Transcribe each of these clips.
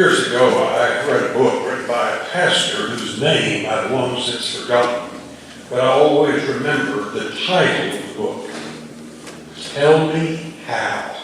Years ago, I read a book written by a pastor whose name I've long since forgotten, but I always remember the title of the book, Tell Me How.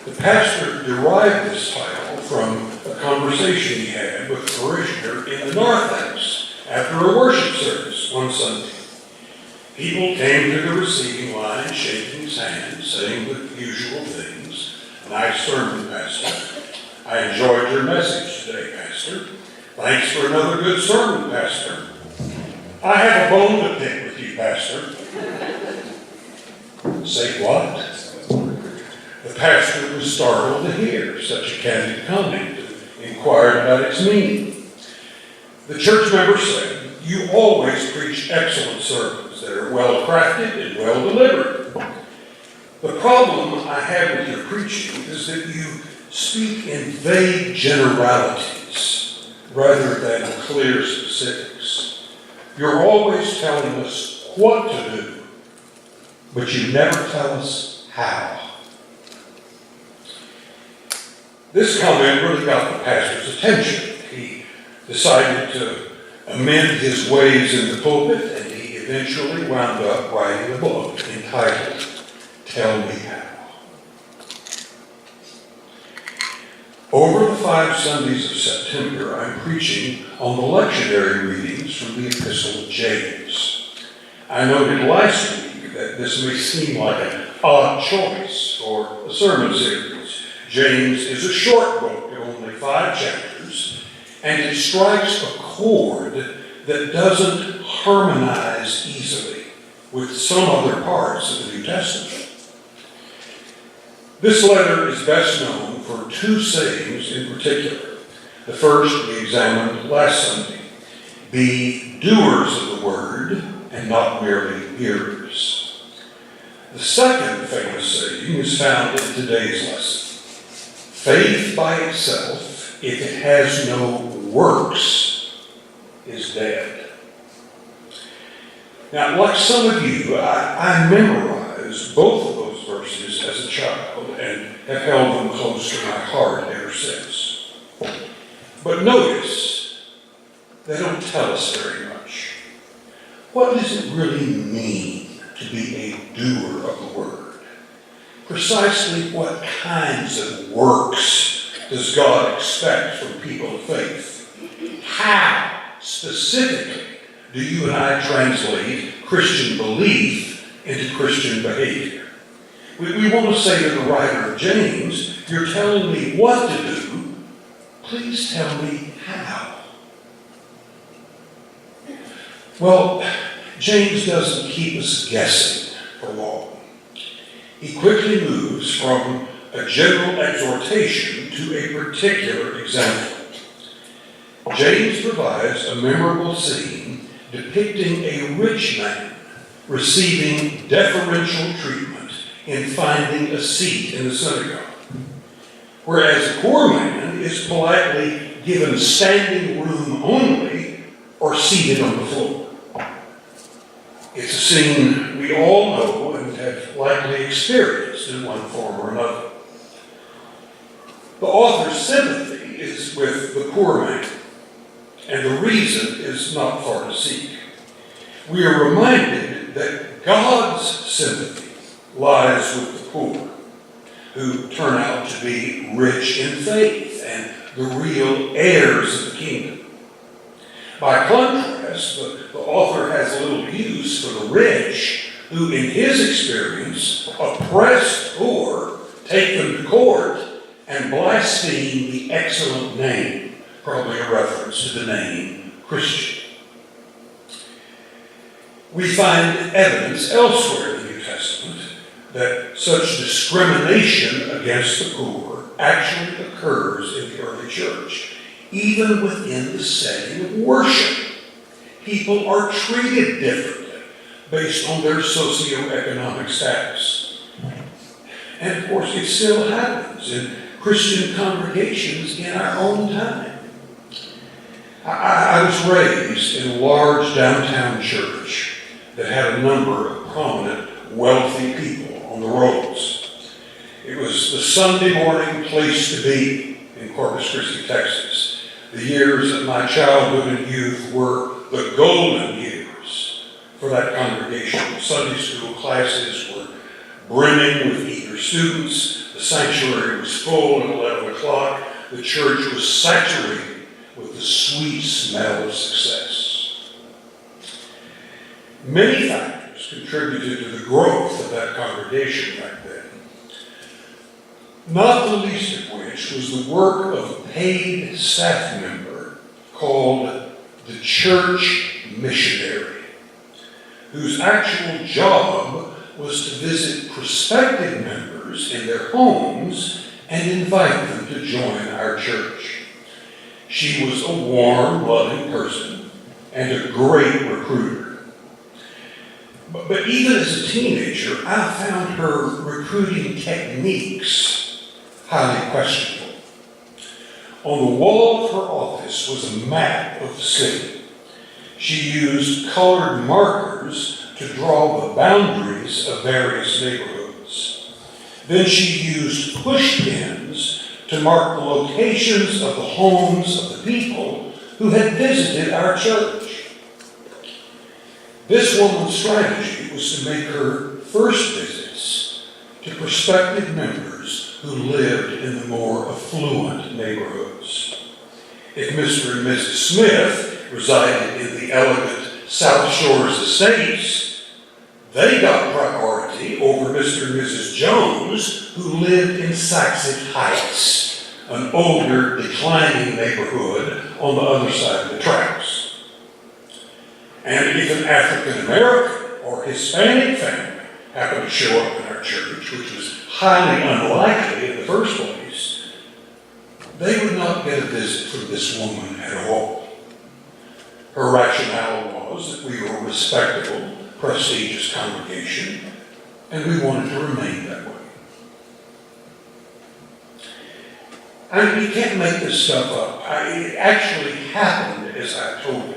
The pastor derived this title from a conversation he had with a parishioner in the North House after a worship service one Sunday. People came to the receiving line, shaking his hand, saying the usual things. Nice sermon, Pastor. I enjoyed your message today, Pastor. Thanks for another good sermon, Pastor. I have a bone to pick with you, Pastor. Say what? The pastor was startled to hear such a candid comment and inquired about its meaning. The church member said, "You always preach excellent sermons that are well crafted and well delivered. The problem I have with your preaching is that you speak in vague generalities rather than clear specifics. You're always telling us what to do, but you never tell us how." This comment really got the pastor's attention. He decided to amend his ways in the pulpit, and he eventually wound up writing a book entitled, Tell Me How. Over the 5 Sundays of September, I'm preaching on the lectionary readings from the Epistle of James. I noted last week that this may seem like an odd choice for a sermon series. James is a short book of only 5 chapters, and it strikes a chord that doesn't harmonize easily with some other parts of the New Testament. This letter is best known for 2 sayings in particular. The first we examined last Sunday. Be doers of the word and not merely hearers. The second famous saying is found in today's lesson. Faith by itself, if it has no works, is dead. Now, like some of you, I memorized both of those verses as a child and have held them close to my heart ever since. But notice, they don't tell us very much. What does it really mean to be a doer of the word? Precisely what kinds of works does God expect from people of faith? How, specifically, do you and I translate Christian belief into Christian behavior? We want to say to the writer of James, you're telling me what to do, please tell me how. Well, James doesn't keep us guessing for long. He quickly moves from a general exhortation to a particular example. James provides a memorable scene depicting a rich man receiving deferential treatment in finding a seat in the synagogue, whereas a poor man is politely given standing room only or seated on the floor. It's a scene we all know and have likely experienced in one form or another. The author's sympathy is with the poor man, and the reason is not far to seek. We are reminded that God's sympathy lies with the poor, who turn out to be rich in faith and the real heirs of the kingdom. By contrast, the author has little use for the rich, who in his experience oppress the poor, take them to court, and blaspheme the excellent name, probably a reference to the name Christian. We find evidence elsewhere in the New Testament that such discrimination against the poor actually occurs in the early church. Even within the setting of worship, people are treated differently based on their socioeconomic status. And of course, it still happens in Christian congregations in our own time. I was raised in a large downtown church that had a number of prominent, wealthy people on the rolls. It was the Sunday morning place to be in Corpus Christi, Texas. The years of my childhood and youth were the golden years for that congregation. Sunday school classes were brimming with eager students. The sanctuary was full at 11 o'clock. The church was saturated with the sweet smell of success. Many factors contributed to the growth of that congregation back then. Not the least of which was the work of a paid staff member called the church missionary, whose actual job was to visit prospective members in their homes and invite them to join our church. She was a warm, loving person and a great recruiter. But even as a teenager, I found her recruiting techniques highly questionable. On the wall of her office was a map of the city. She used colored markers to draw the boundaries of various neighborhoods. Then she used push pins to mark the locations of the homes of the people who had visited our church. This woman's strategy was to make her first visits to prospective members who lived in the more affluent neighborhoods. If Mr. and Mrs. Smith resided in the elegant South Shores estates, they got priority over Mr. and Mrs. Jones, who lived in Saxon Heights, an older, declining neighborhood on the other side of the tracks. And if an African American or Hispanic family happened to show up in our church, which was highly unlikely in the first place, they would not get a visit from this woman at all. Her rationale was that we were a respectable, prestigious congregation, and we wanted to remain that way. I mean, you can't make this stuff up. It actually happened as I told it.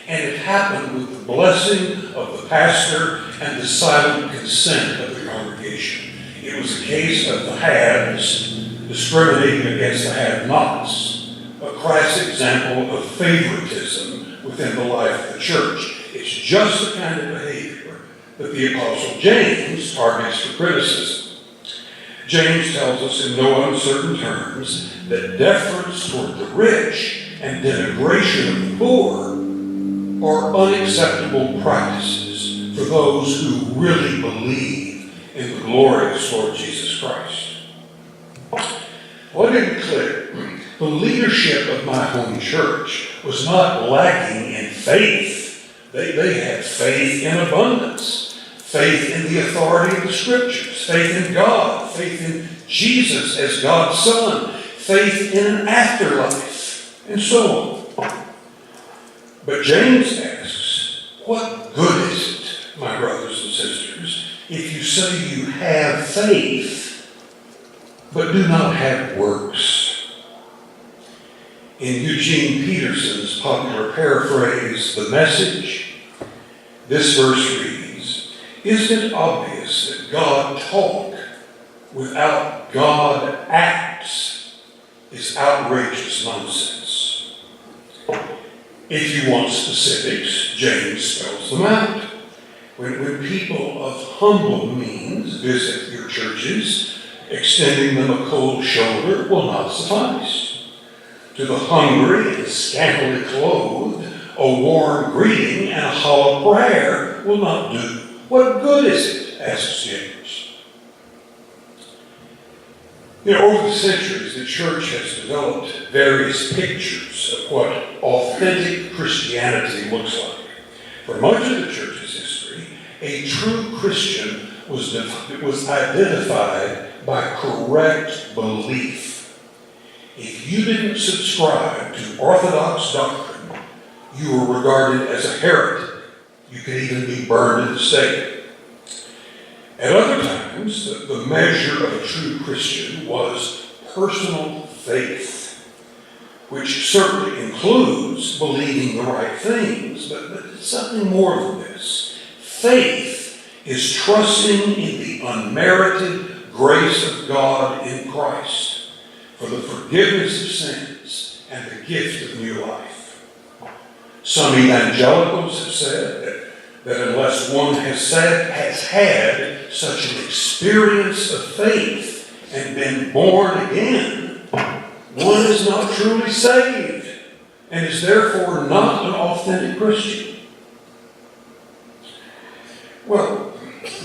And it happened with the blessing of the pastor and the silent consent of the congregation. It was a case of the haves discriminating against the have-nots, a crass example of favoritism within the life of the church. It's just the kind of behavior that the Apostle James targets for criticism. James tells us in no uncertain terms that deference toward the rich and denigration of the poor are unacceptable practices for those who really believe in the glorious Lord Jesus Christ. Let it be clear, the leadership of my home church was not lacking in faith. They had faith in abundance, faith in the authority of the Scriptures, faith in God, faith in Jesus as God's Son, faith in an afterlife, and so on. But James asks, what good is it, my brothers and sisters, if you say you have faith, but do not have works? In Eugene Peterson's popular paraphrase, The Message, this verse reads, isn't it obvious that God talk without God acts is outrageous nonsense? If you want specifics, James spells them out. When people of humble means visit your churches, extending them a cold shoulder will not suffice. To the hungry and scantily clothed, a warm greeting and a hollow prayer will not do. What good is it? Asks James. Over the centuries, the church has developed various pictures of what authentic Christianity looks like. For much of the church's history, a true Christian was identified by correct belief. If you didn't subscribe to orthodox doctrine, you were regarded as a heretic. You could even be burned at the stake. At other times, the measure of a true Christian was personal faith, which certainly includes believing the right things, but it's something more than this. Faith is trusting in the unmerited grace of God in Christ. for the forgiveness of sins and the gift of new life. Some evangelicals have said that unless one has had such an experience of faith and been born again, one is not truly saved and is therefore not an authentic Christian. Well,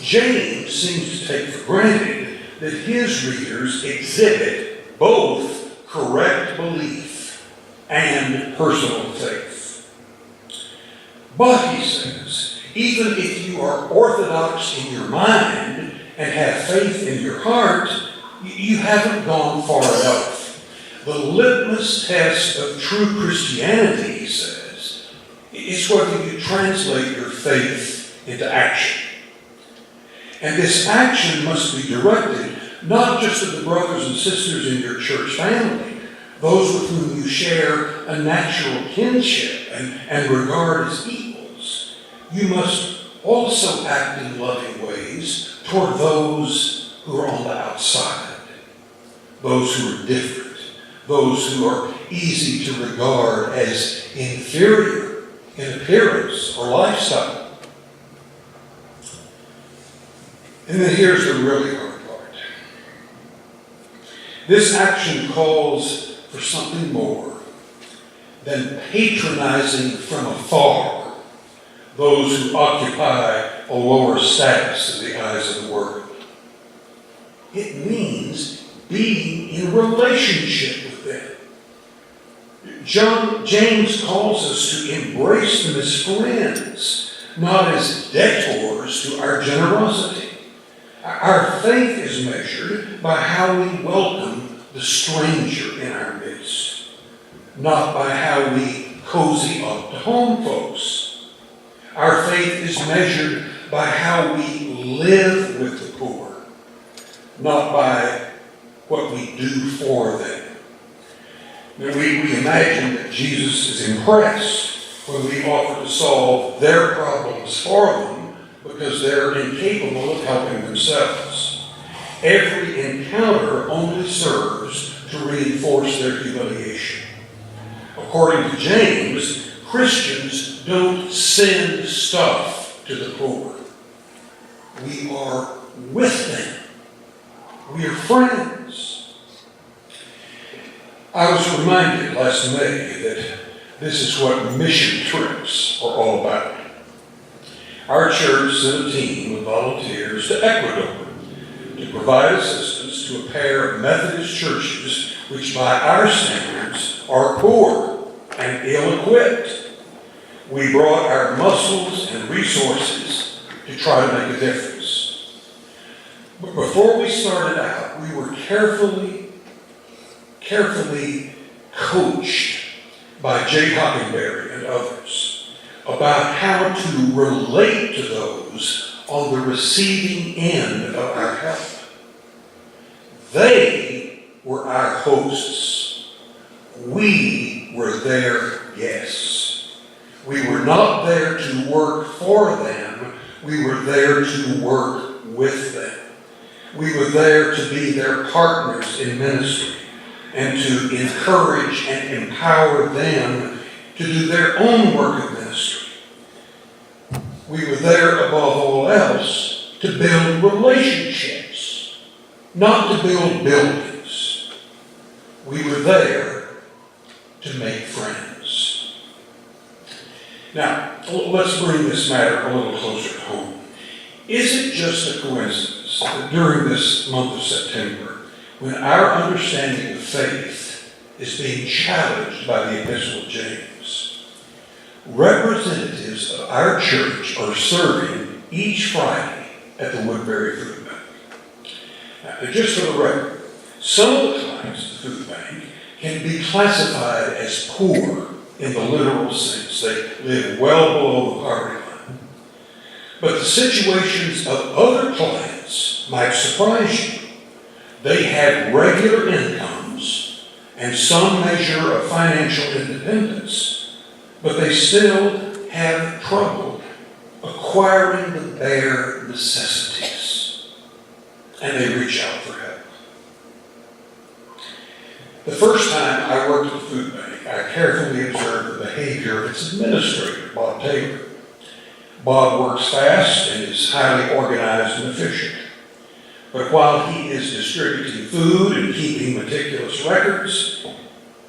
James seems to take for granted that his readers exhibit both correct belief and personal faith. But, he says, even if you are orthodox in your mind and have faith in your heart, you haven't gone far enough. The litmus test of true Christianity, he says, is whether you translate your faith into action. And this action must be directed not just to the brothers and sisters in your church family, those with whom you share a natural kinship and regard as equals. You must also act in loving ways toward those who are on the outside, those who are different, those who are easy to regard as inferior in appearance or lifestyle. And then here's the really hard part. This action calls for something more than patronizing from afar those who occupy a lower status in the eyes of the world. It means being in relationship with them. James calls us to embrace them as friends, not as debtors to our generosity. Our faith is measured by how we welcome the stranger in our midst, not by how we cozy up to home folks. Our faith is measured by how we live with the poor, not by what we do for them. We imagine that Jesus is impressed when we offer to solve their problems for them because they're incapable of helping themselves. Every encounter only serves to reinforce their humiliation. According to James, Christians don't send stuff to the poor. We are with them. We are friends. I was reminded last May that this is what mission trips are all about. Our church sent a team of volunteers to Ecuador to provide assistance to a pair of Methodist churches which by our standards are poor and ill-equipped. We brought our muscles and resources to try to make a difference. But before we started out, we were carefully coached by Jay Hockenberry and others about how to relate to those on the receiving end of our help. They were our hosts. We were their guests. We were not there to work for them. We were there to work with them. We were there to be their partners in ministry and to encourage and empower them to do their own work of ministry. We were there, above all else, to build relationships, not to build buildings. We were there to make friends. Now, let's bring this matter a little closer to home. Is it just a coincidence that during this month of September, when our understanding of faith is being challenged by the Epistle of James, representatives of our church are serving each Friday at the Woodbury Food Bank? Now, just for the record, some of the clients of the food bank can be classified as poor in the literal sense. They live well below the poverty line. But the situations of other clients might surprise you. They have regular incomes and some measure of financial independence, but they still have trouble acquiring the bare necessities, and they reach out for help. The first time I worked at the food bank, I carefully observed the behavior of its administrator, Bob Taylor. Bob works fast and is highly organized and efficient. But while he is distributing food and keeping meticulous records,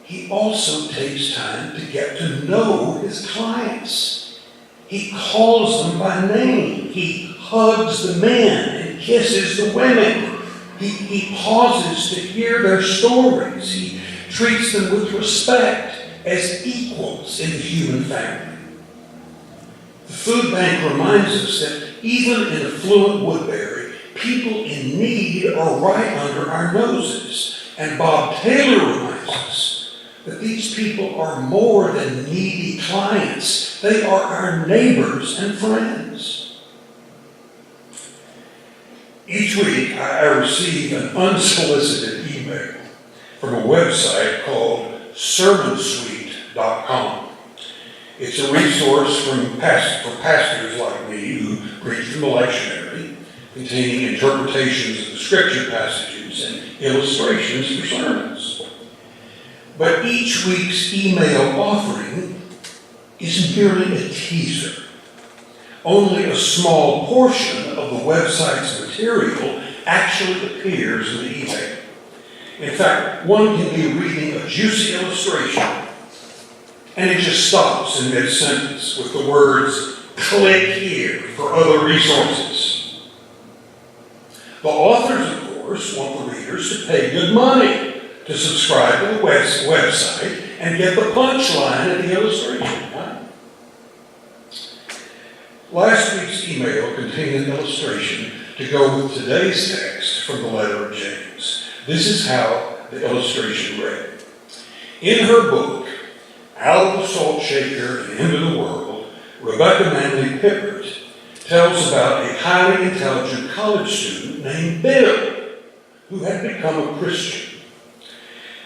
he also takes time to get to know his clients. He calls them by name. He hugs the men and kisses the women. He pauses to hear their stories. He treats them with respect as equals in the human family. The food bank reminds us that even in affluent Woodbury, people in need are right under our noses. And Bob Taylor reminds us that these people are more than needy clients. They are our neighbors and friends. Each week, I receive an unsolicited email from a website called sermonsuite.com. It's a resource for pastors like me who preach from the lectionary, containing interpretations of the scripture passages and illustrations for sermons. But each week's email offering is merely a teaser. Only a small portion of the website's material actually appears in the email. In fact, one can be reading a juicy illustration, and it just stops in mid-sentence with the words, "Click here for other resources." The authors, of course, want the readers to pay good money to subscribe to the website and get the punchline of the illustration. Last week's email contained an illustration to go with today's text from the letter of James. This is how the illustration read. In her book, Out of the Salt Shaker and Into the World, Rebecca Manley Pippert tells about a highly intelligent college student named Bill, who had become a Christian.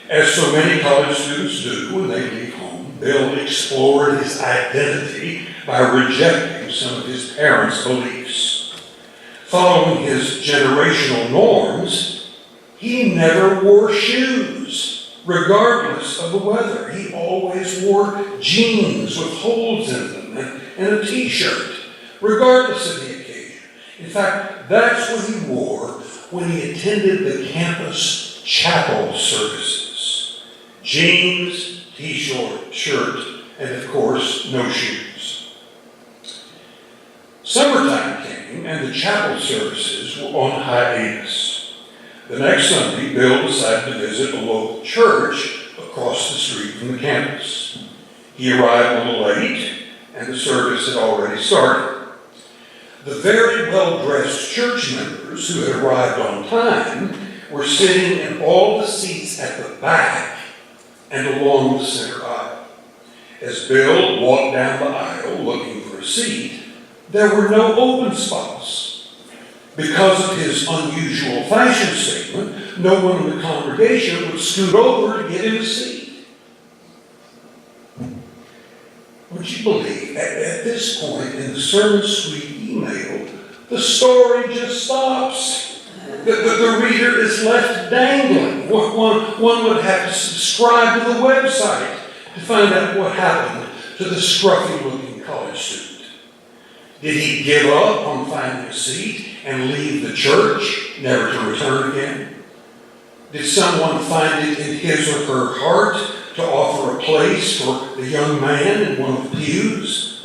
As so many college students do when they leave home, Bill explored his identity by rejecting some of his parents' beliefs. Following his generational norms, he never wore shoes, regardless of the weather. He always wore jeans with holes in them and a t-shirt, regardless of the occasion. In fact, that's what he wore when he attended the campus chapel services. Jeans, t-shirt, and of course, no shoes. Summertime came, and the chapel services were on hiatus. The next Sunday, Bill decided to visit a local church across the street from the campus. He arrived a little late, and the service had already started. The very well-dressed church members who had arrived on time were sitting in all the seats at the back and along the center aisle. As Bill walked down the aisle looking for a seat, there were no open spots. Because of his unusual fashion statement, no one in the congregation would scoot over to get him a seat. Would you believe, at this point in the Sermon Suite email, the story just stops. The reader is left dangling. One would have to subscribe to the website to find out what happened to the scruffy-looking college student. Did he give up on finding a seat and leave the church, never to return again? Did someone find it in his or her heart to offer a place for the young man in one of the pews?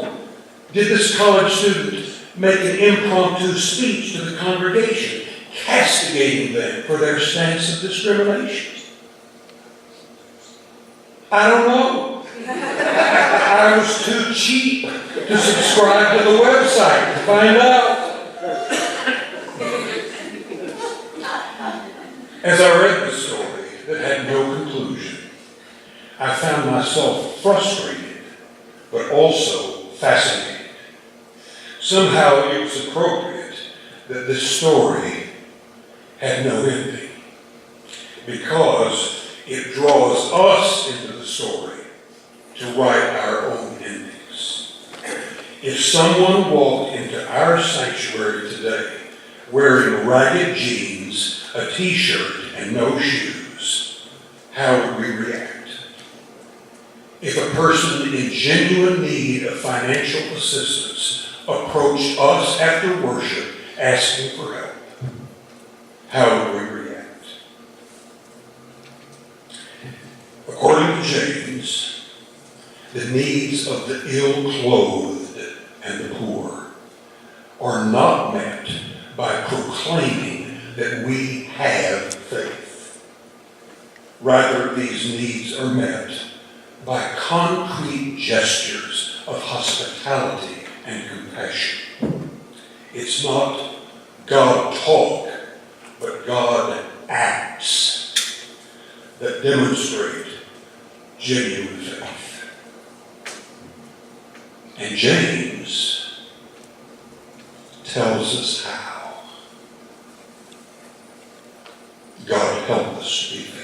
Did this college student make an impromptu speech to the congregation, castigating them for their stance of discrimination? I don't know. I was too cheap to subscribe to the website to find out. As I read the story that had no conclusion, I found myself frustrated, but also fascinated. Somehow it was appropriate that this story had no ending, because it draws us into the story to write our own endings. If someone walked into our sanctuary today wearing ragged jeans, a t-shirt, and no shoes, how would we react? If a person in genuine need of financial assistance approached us after worship asking for help, how would we react? According to James, the needs of the ill-clothed and the poor are not met by proclaiming that we have faith. Rather, these needs are met by concrete gestures of hospitality and compassion. It's not God talk, but God acts that demonstrate genuine faith. And James tells us how. God help us to be faithful.